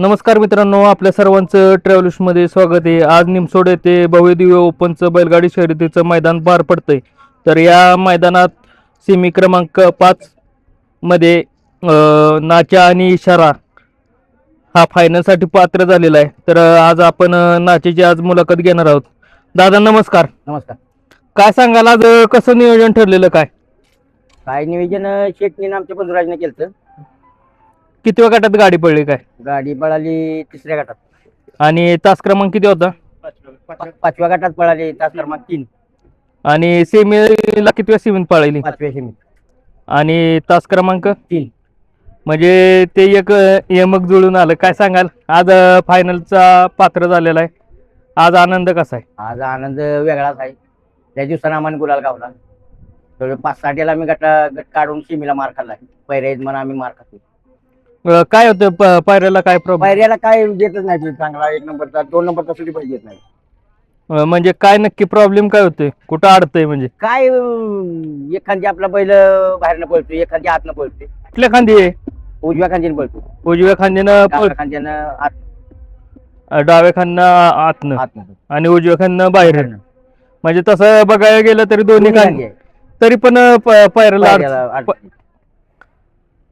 नमस्कार मित्रांनो, आपल्या सर्वांचं ट्रॅव्हल्समध्ये स्वागत आहे. आज निमसोड येथे भव्यदिव्य ओपनचं बैलगाडी शर्यतीचं मैदान पार पडतंय. तर या मैदानात सेमी क्रमांक 5 मध्ये नाचा आणि इशारा हा फायनलसाठी पात्र झालेला आहे. तर आज आपण नाचेची आज मुलाखत घेणार आहोत. दादा नमस्कार. नमस्कार. काय सांगाल आज कसं नियोजन ठरलेलं काय? काय नियोजन शेटने आमच्या बंधुराजने केलं. किती गटात गाडी पडली काय? गाडी पळाली तिसऱ्या गटात आणि तास क्रमांक किती होता? पाचव्या गटात पळाली तास क्रमांक 3 आणि सेमीला कितव्या सेमीत पळाली? पाचव्या सेमीत आणि तास क्रमांक 3. म्हणजे ते एक यमक जुळून आलं. काय सांगाल आज फायनलचा पात्र झालेला आहे, आज आनंद कसा आहे? आज आनंद वेगळाच आहे. त्या दिवसानं आम्हाला गुलाल गावला. तर 5-6 याला आम्ही गट काढून सीमीला मार खाल्ला. पैऱ्या म्हणून आम्ही मार खातो. काय होतं पायऱ्याला काय प्रॉब्लेम? पैऱ्याला काय देतच नाही तो चांगला 1 नंबरचा 2 नंबरचा सुद्धा पैसे देत नाही. म्हणजे काय नक्की प्रॉब्लेम काय होतोय, कुठं अडतंय म्हणजे? काय एखादी आपला बैल बाहेरनं पळतो, एखादी आतनं पळते. कुठल्या खांदी आहे? उजव्या खांदीनं पळतो, उजव्या खांदीनं डाव्या खांद्यानं डाव्या खांदनं आतनं आतनं आणि उजव्या खांदनं बाहेर. म्हणजे तसं बघायला गेलं तरी दोन्ही खांदी आहे. तरी पण पायऱ्याला पायऱ्याला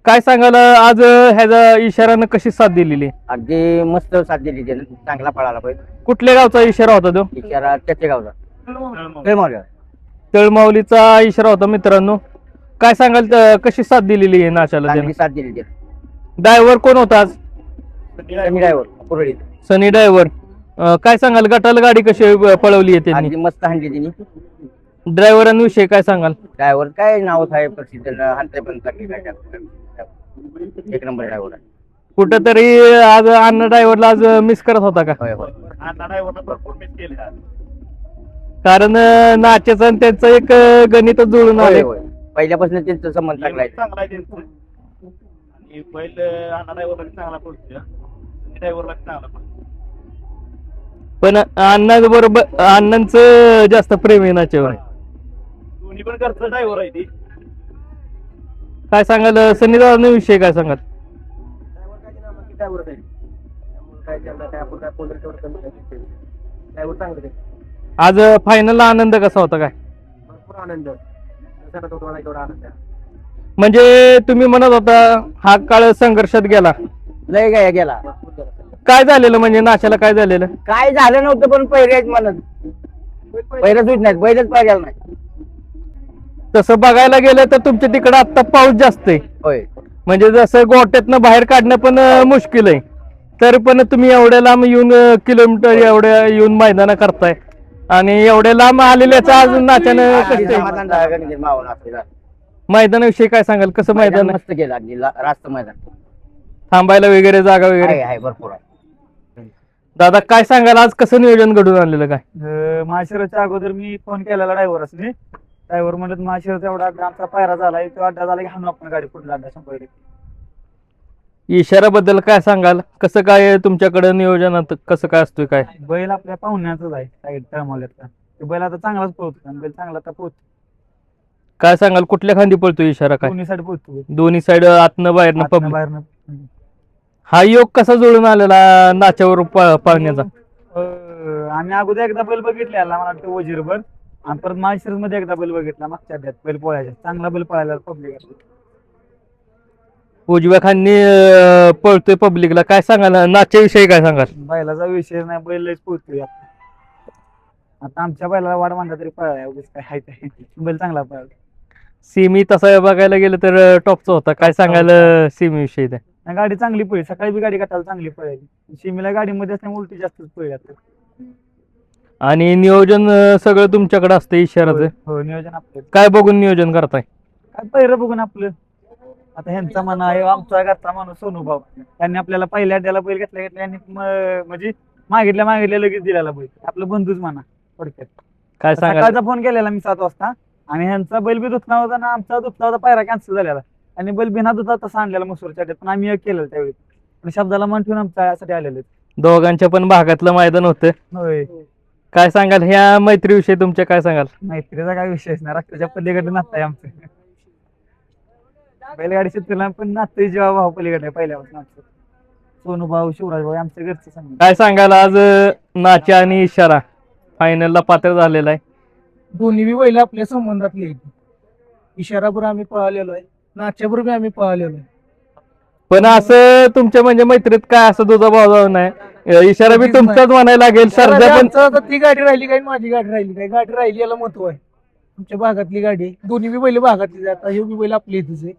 काय सांगाल आज ह्याचा इशारानं कशी साथ दिलेली? अगदी मस्त साथ दिली त्यानं. चांगला पळाला पाहिजे. कुठल्या गावचा इशारा होता तो? इशारा त्याच्या गावचा तळमावलीचा इशारा होता. मित्रांनो काय सांगाल कशी साथ दिलेली आहे नाचाला? चांगली साथ दिली त्यानं. ड्रायव्हर कोण होता आज? ड्रायव्हर कुरळी सनी ड्रायव्हर. काय सांगाल गटाला गाडी कशी पळवली आहे त्यांनी? अगदी मस्त हाणली तिने. ड्रायव्हरांविषयी काय सांगाल? ड्रायव्हर काय नावच आहे प्रसिद्ध. हाणते पण चांगली गाडी. 1 नंबर ड्रायव्हर आहे. कुठंतरी आज अण्णा ड्रायव्हरला आज मिस करत होता का? होय होय. कारण नाच्याचं आणि त्यांचं एक गणित जुळून होय आले. होय. पहिल्यापासून त्यांचा संबंध चांगला आहे. पण अण्णा बरोबर अण्णांचं जास्त प्रेम आहे नाच्यावर. दोन्ही पण घरचं ड्रायव्हर आहे ती. काय सांगाल सनी दादा विषयी काय सांगाल? आज फायनलला आनंद कसा होता काय? आनंद म्हणजे तुम्ही म्हणत होता हा काळ संघर्षात गेला, लय काय गेला. काय झालेलं म्हणजे नाशाला काय झालेलं? काय झालं नव्हतं पण पैऱ्याच म्हणत पैरच होत नाहीत. बैलच पाहिजे नाही. तसं बघायला गेलं तर तुमच्या तिकडे आता पाऊस जास्त आहे. होय. म्हणजे जसं गोट्यातनं बाहेर काढणं पण मुश्किल आहे. तरी पण तुम्ही एवढ्या लांब येऊन किलोमीटर एवढ्या येऊन मैदान करताय आणि एवढ्या लांब आलेल्याचं आज नाच्यानं कष्ट आहे. मैदानाविषयी काय सांगाल? कसं मैदान मस्त केलं. अगदी रास्त मैदान थांबायला वगैरे जागा वगैरे आहे भरपूर आहे. दादा काय सांगाल आज कसं नियोजन घडून आणलेलं काय? महाशिराच्या अगोदर मी फोन केलेला ड्रायव्हरसने. ड्रायव्हर म्हणत महाशिराचा एवढा आमचा पायरा झालाय, तो अड्डा झाला की हाणू आपण गाडी पुढला अड्डा 100%. इशाराबद्दल काय सांगाल? कसं काय तुमच्याकडे नियोजनात कसं काय असतोय काय? बैल आपल्या पाहुण्याचाच आहे साईड तळमवल्याचा. तो बैल आता चांगलाच पळतो आणि बैल चांगला आता पोहतो. काय सांगाल कुठल्या खांदी पळतो इशारा काय? दोन्ही साईड पोहतो. दोन्ही साइड आतनं बाहेरनं पब्लिक. बाहेरनं हा योग कसा जुळून आलेला नाच्यावर पाळण्याचा? आम्ही अगोदर एकदा बैल बघितलेला मला वाटतं वजीरभर, आणि परत महाशिरस मध्ये एकदा बैल बघितला मागच्या अड्ड्यात बैल पोळायचा. चांगला बैल पळायला पब्लिक. उजव्या खांदी पळतोय पब्लिकला. काय सांगाल नाच्याविषयी काय सांगाल? बैलाचा विषय नाही, बैल लयच पोहतोय. आता आमच्या बैलाला वाढ मांडला तरी पळाय काय हाय ते. बैल चांगला पळाला. सिमी तसा बघायला गेलं तर टॉपचा होता. काय सांगाल सिमी विषयी? गाडी चांगली पळली. सकाळी बी गाडी काढायला चांगली पळायची. सीमेला गाडीमध्ये असल्यामुळे उलटी जास्तच पळली आता. आणि नियोजन सगळं तुमच्याकडे असतं इशाराचं? हो नियोजन आपलं. काय बघून नियोजन करताय? काय पहिरं बघून आपलं. आता ह्यांचा म्हणा आमचा घरचा माणूस सोनूभाऊ, त्यांनी आपल्याला पहिल्या अड्ड्याला बैल घेतल्या यांनी म्हणजे मागितल्या लगेच दिलेला बैल. आपलं बंधूच म्हणा थोडक्यात. काय सांगाल? सकाळचा फोन केलेला मी 7 वाजता आणि ह्यांचा बैल बी दुखला होता ना आमचा दुखला होता. पायरा कॅन्सल झालेला आणि बैल बिना दुधा तसा आणलेला मसूरच्या अड्ड्यात. पण आम्ही केलेलं त्यावेळी. पण शब्दाला मन ठेवून आमच्या यासाठी आलेले. दोघांच्या पण भागातलं मैदान होतं. होय. काय सांगाल ह्या मैत्रीविषयी तुमच्या? काय सांगाल? मैत्रीचा काय विषयच नाही. रक्ताच्या पलीकडे नातं आहे आमचं. बैलगाडी क्षेत्राला पण नातं जेव्हा भाऊ पलीकडे पहिल्यापासून आमचं. सोनूभाऊ शिवराजभाऊ आमच्या घरचं संघ. काय सांगाल आज नाच्या आणि इशारा फायनलला पात्र झालेला आहे. दोन्ही बी बैल आपल्या संबंधातले आहेत. इशाराबरोबर आम्ही पळालेलो आहे, नाच्याबरोबर आम्ही पळालेलो आहे. पण असं तुमच्या म्हणजे मैत्रीत काय असं तुझा भाव नाही, इशारा बी तुमचाच म्हणायला लागेल. सरजा पण आमचं आता ती गाडी राहिली काय माझी गाडी राहिली काय, गाडी राहिली याला महत्व आहे. आमच्या भागातली गाडी आहे. दोन्ही बी बैल भागातली आहेत. आता ह्यो बी बैल आपल्या इथेच आहे,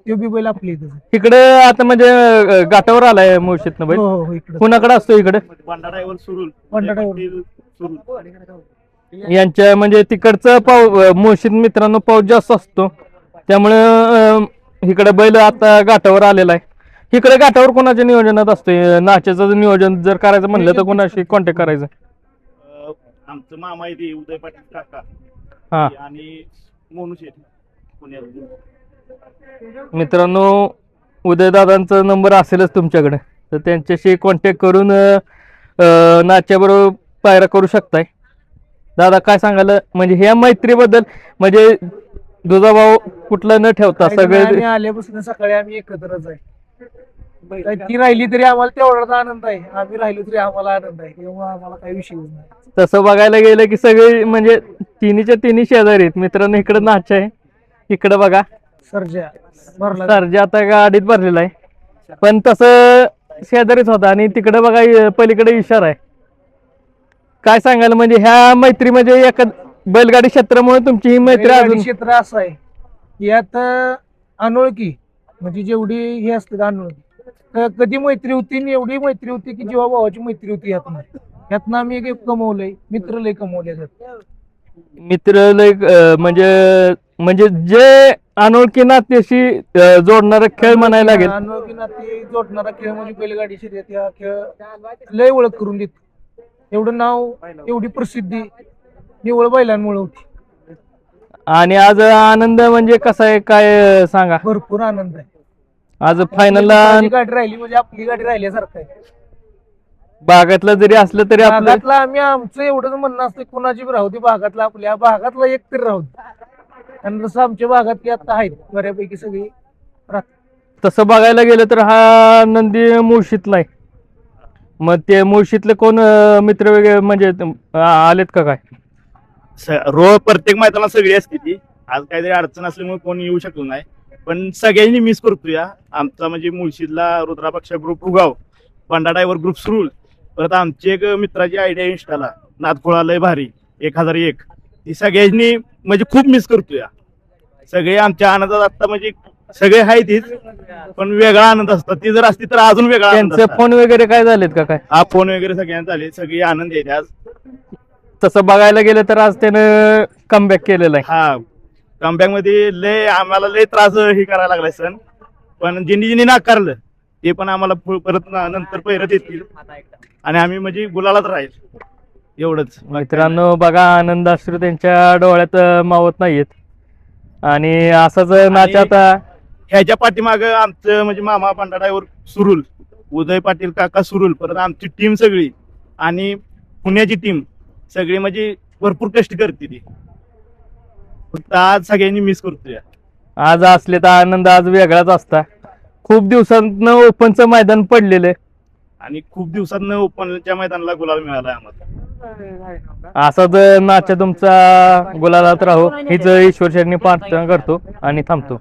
त्यो बी बैल आपल्या इथेच आहे. इकडे आता म्हणजे घाटावर आलाय मुळशीतनं बैल. हो हो इकडे कुणाकडे असतो इकडे? पंडा ड्रायव्हर यांच्या म्हणजे तिकडचं मुळशीत मित्रांनो पाऊस जास्त असतो, त्यामुळं इकडे बैल आता घाटावर आलेला आहे. इकडे घाटावर कोणाच्या नियोजनात असतोय नाच्याचं नियोजन जर करायचं म्हणलं तर कोणाशी कॉन्टॅक्ट करायचं? आमचं मामा आहे ते उदय पाटील काका हा आणि मोनू शेठ पुण्याला. मित्रांनो उदयदादांचा नंबर असेलच तुमच्याकडे, तर त्यांच्याशी कॉन्टॅक्ट करून नाच्याबरोबर पायरा करू शकताय. दादा काय सांगाल म्हणजे ह्या मैत्रीबद्दल, म्हणजे तुझा भाऊ कुठला न ठेवता आम्ही सगळे आल्यापासून सकाळी आम्ही एकत्रच आहे. काय ती राहिली तरी आम्हाला तेवढाच आनंद आहे, आम्ही राहिलो तरी आम्हाला आनंद आहे. तेव्हा आम्हाला काही विषय नाही. तसं बघायला गेलं की सगळे म्हणजे तिन्हीच्या तिन्ही शेजारी आहेत. मित्रांनो इकडे नाच आहे, इकडे बघा सर्जा भरला सरजा आता गाडीत भरलेला आहे, पण तसं शेजारीच होता. आणि तिकडे बघा पलीकडे इशारा आहे. काय सांगाल म्हणजे ह्या मैत्री म्हणजे एका बैलगाडी क्षेत्रामुळे तुमची ही मैत्री बैलगाडी अजून क्षेत्र असं आहे की यात अनोळखी म्हणजे जेवढी हे असते अनोळखी कधी मैत्री होती आणि एवढी मैत्री होती की जेव्हा भावाची मैत्री होती यातनं आम्ही एक कमवलंय, मित्र लय कमवले जात. मित्र लय म्हणजे म्हणजे जे अनोळखी नात्याशी जोडणारा खेळ म्हणायला लागेल. अनोळखी नाते जोडणारा खेळ म्हणजे बैलगाडी शर्यत. हा खेळ लय ओळख करून देतो. एवढं नाव एवढी प्रसिद्धी निवळ बैलांमुळे होती. आणि आज आनंद म्हणजे कसा आहे काय सांगा? भरपूर आनंद आहे. आज फायनलला माझी गाडी राहिली म्हणजे आपली गाडी राहिल्यासारखं आहे. भागातलं जरी असलं तरी आपलं भागातला आम्ही आमचं एवढंच म्हणणं असतं कुणाची बी राहू दे, भागातला आपल्या भागातला एक तरी राहू दे. आणि जसं आमच्या भागात की आता आहेत बऱ्यापैकी सगळी राहतात. तसं बघायला गेलं तर हा नंदी मुळशीतला आहे. मग ते मुळशीतले कोण मित्र वगैरे म्हणजे आलेत का काय? रोज प्रत्येक मैदानात सगळी असते ती. आज काहीतरी अडचण असल्यामुळे कोणी येऊ शकलो नाही, पण सगळ्यांनी मिस करतो या. आमचा म्हणजे मुळशीतला रुद्रापक्ष ग्रुप उगाव, पंडा ड्रायव्हर ग्रुप सुरूल, परत आमची एक मित्राची आयडिया इंस्टाला नादखोळा लय भारी 1001, ती सगळ्यांनी म्हणजे खूप मिस करतो या. सगळे आमच्या आनंदात आता म्हणजे सगळे आहे तीच, पण वेगळा आनंद असतात. ती जर असती तर अजून वेगळा आनंद त्यांचे असता. फोन वगैरे काय झालेत का काय? हा फोन वगैरे सगळ्यांना झाले, सगळी आनंद येते आज. तसं बघायला गेलं तर आज त्यानं कमबॅक केलेला आहे. हा कमबॅक मध्ये लय आम्हाला लय त्रास हे करायला लागलाय सण, पण ज्यांनी ज्यांनी नाकारलं ते पण आम्हाला परत नंतर परत येतील आणि आम्ही म्हणजे गुलालात राहील एवढंच. मित्रांनो बघा आनंद अश्रू त्यांच्या डोळ्यात मावत नाहीयेत. आणि असाच नाच आता ह्याच्या पाठीमाग आमचं म्हणजे मामा पंडा ड्रायव्हर सुरुल, उदय पाटील काका सुरुल, परत आमची टीम सगळी आणि पुण्याची टीम सगळी म्हणजे भरपूर कष्ट करते ती. फक्त आज सगळ्यांनी मिस करतोय. आज असले तर आनंद आज वेगळाच असता. खूप दिवसांतनं ओपनचं मैदान पडलेलं आहे आणि खूप दिवसांनी ओपनच्या मैदानाला गुलाल मिळाला आम्हाला. असाच नाच तुमचा गुलालात राहो हीच ईश्वर चरणी प्रार्थना करतो आणि थांबतो.